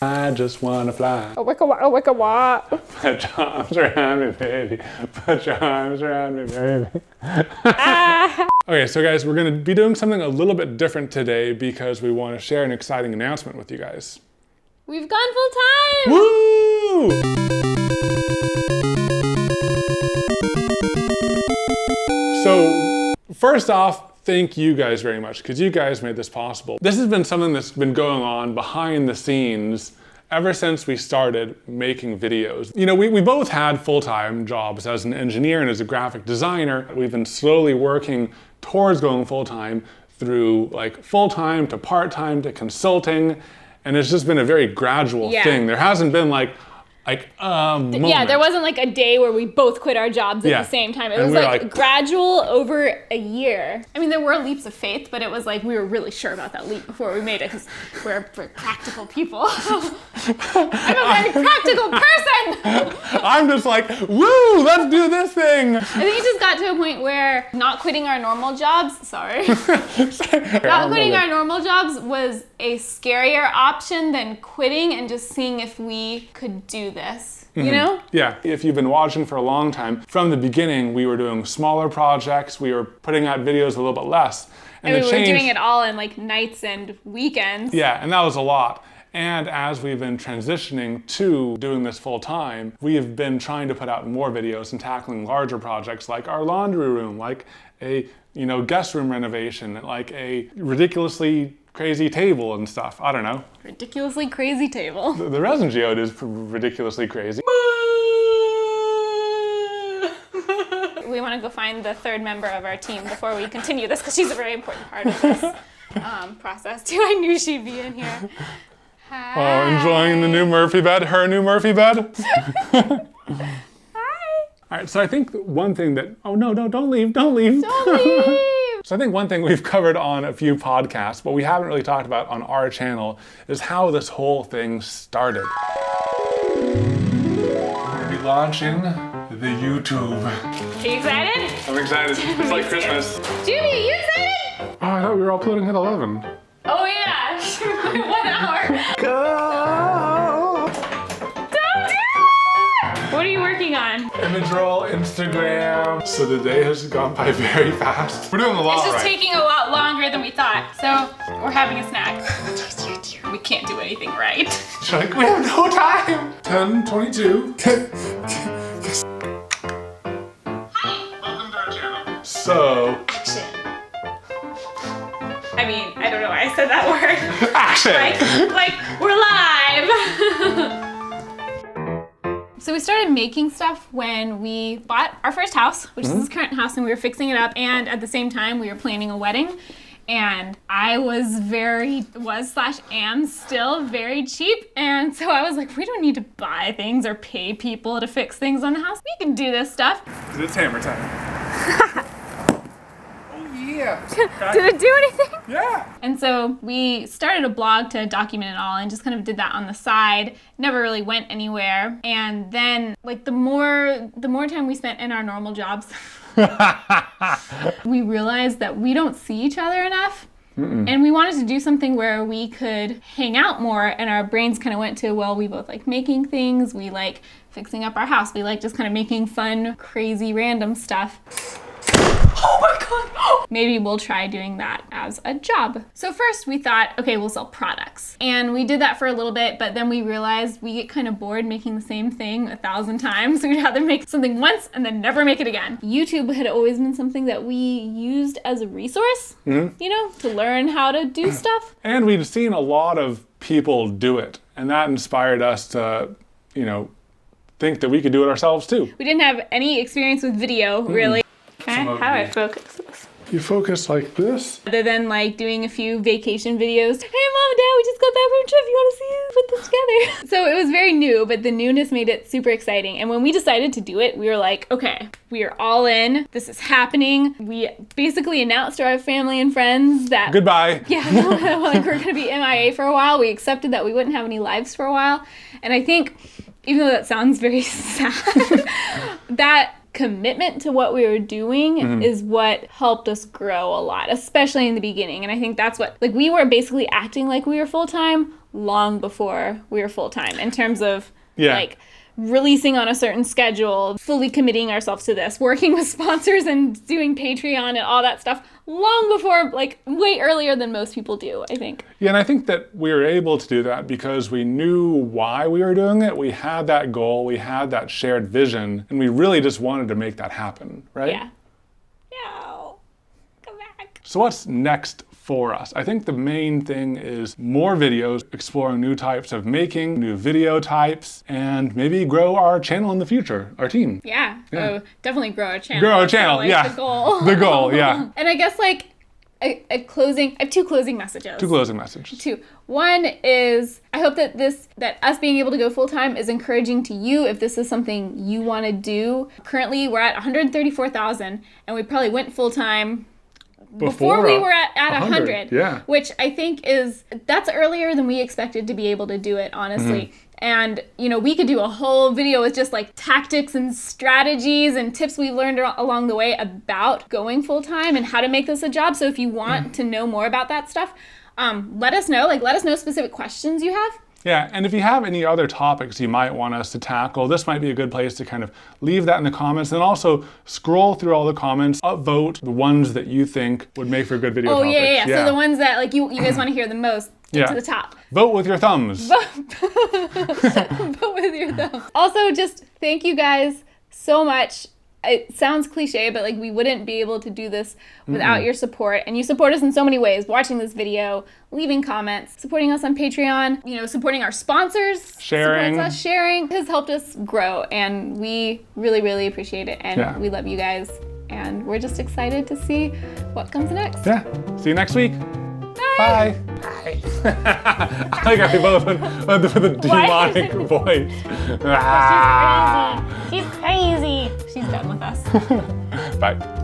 I just wanna fly. A wicka wah, a wicka wah. Put your arms around me, baby. Put your arms around me, baby. Okay, so guys, we're gonna be doing something a little bit different today because we want to share an exciting announcement with you guys. We've gone full time! Woo! So, first off, thank you guys very much because you guys made this possible. This has been something that's been going on behind the scenes ever since we started making videos. You know, we both had full-time jobs as an engineer and as a graphic designer. We've been slowly working towards going full-time through like full-time to part-time to consulting. And it's just been a very gradual thing. There hasn't been like a moment. Yeah, there wasn't like a day where we both quit our jobs at the same time. It was like gradual over a year. I mean, there were leaps of faith, but it was like we were really sure about that leap before we made it because we're practical people. I'm a very practical person. I'm just like, woo, let's do this thing. I think it just got to a point where not quitting our normal jobs, not quitting our normal jobs was a scarier option than quitting and just seeing if we could do this, you know? Yeah, if you've been watching for a long time, from the beginning, we were doing smaller projects, we were putting out videos a little bit less. And we were doing it all in like nights and weekends. Yeah, and that was a lot. And as we've been transitioning to doing this full time, we have been trying to put out more videos and tackling larger projects like our laundry room, like a, guest room renovation, like a ridiculously crazy table and stuff. I don't know. Ridiculously crazy table. The resin geode is ridiculously crazy. We want to go find the third member of our team before we continue this because she's a very important part of this process too. I knew she'd be in here. Hi. Oh, enjoying the new Murphy bed, her new Murphy bed. Hi. All right, so I think one thing that, oh no, don't leave. Don't leave. So I think one thing we've covered on a few podcasts, but we haven't really talked about on our channel, is how this whole thing started. We'll be launching the YouTube. Are you excited? I'm excited. It's like Christmas. Judy, are you excited? Oh, I thought we were uploading at 11. Oh yeah, 1 hour. Go! Don't do it! What are you working on? Image roll, Instagram. So the day has gone by very fast. We're doing a lot It's just right. taking a lot longer than we thought. So we're having a snack. We can't do anything right. She's like, we have no time. 10:22. Hi. Welcome to our channel. So. Action. I mean, I don't know why I said that word. Action. like we're live. So we started making stuff when we bought our first house, which is this current house, and we were fixing it up. And at the same time, we were planning a wedding. And I am still very cheap. And so I was like, we don't need to buy things or pay people to fix things on the house. We can do this stuff. It's hammer time. Yeah. Did it do anything? Yeah. And so we started a blog to document it all and just kind of did that on the side. Never really went anywhere. And then like the more time we spent in our normal jobs, we realized that we don't see each other enough. And we wanted to do something where we could hang out more, and our brains kind of went to, well, we both like making things, we like fixing up our house, we like just kind of making fun, crazy, random stuff. Oh my God. Maybe we'll try doing that as a job. So first we thought, okay, we'll sell products. And we did that for a little bit, but then we realized we get kind of bored making the same thing 1,000 times. We'd rather make something once and then never make it again. YouTube had always been something that we used as a resource, to learn how to do stuff. And we'd seen a lot of people do it. And that inspired us to, think that we could do it ourselves too. We didn't have any experience with video, really. Okay, how do I focus this? You focus like this. Other than like doing a few vacation videos. Hey Mom and Dad, we just got back from a trip. You want to see us put this together? So it was very new, but the newness made it super exciting. And when we decided to do it, we were like, okay, we are all in. This is happening. We basically announced to our family and friends that goodbye. Yeah, like we're gonna be MIA for a while. We accepted that we wouldn't have any lives for a while. And I think, even though that sounds very sad, that commitment to what we were doing is what helped us grow a lot, especially in the beginning. And I think that's what, like, we were basically acting like we were full-time long before we were full-time in terms of Yeah. like releasing on a certain schedule, fully committing ourselves to this, working with sponsors and doing Patreon and all that stuff long before, like way earlier than most people do, I think. Yeah, and I think that we were able to do that because we knew why we were doing it. We had that goal, we had that shared vision, and we really just wanted to make that happen, right? Yeah. No. Come back. So what's next for us? I think the main thing is more videos, exploring new types of making, new video types, and maybe grow our channel in the future, our team. Yeah. Oh, definitely grow our channel. Grow our That's channel, kinda, like, yeah. The goal. The goal, yeah. And I guess like a closing, I have two closing messages. Two closing messages. Two. One is I hope that us being able to go full time is encouraging to you if this is something you want to do. Currently we're at 134,000 and we probably went full time before we were at 100, yeah. Which I think that's earlier than we expected to be able to do it, honestly. And, we could do a whole video with just like tactics and strategies and tips we've learned along the way about going full time and how to make this a job. So if you want to know more about that stuff, let us know. Like, let us know specific questions you have. Yeah, and if you have any other topics you might want us to tackle, this might be a good place to kind of leave that in the comments, and also scroll through all the comments, upvote the ones that you think would make for good video topics. Yeah. So the ones that like you guys want to hear the most, get to the top. Vote with your thumbs. Vote with your thumbs. Also, just thank you guys so much. It sounds cliche, but like we wouldn't be able to do this without your support. And you support us in so many ways, watching this video, leaving comments, supporting us on Patreon, supporting our sponsors, sharing has helped us grow. And we really, really appreciate it. And we love you guys. And we're just excited to see what comes next. Yeah. See you next week. Bye. Bye. I think I both went with a demonic voice. She's crazy. She's crazy. She's done with us. Bye.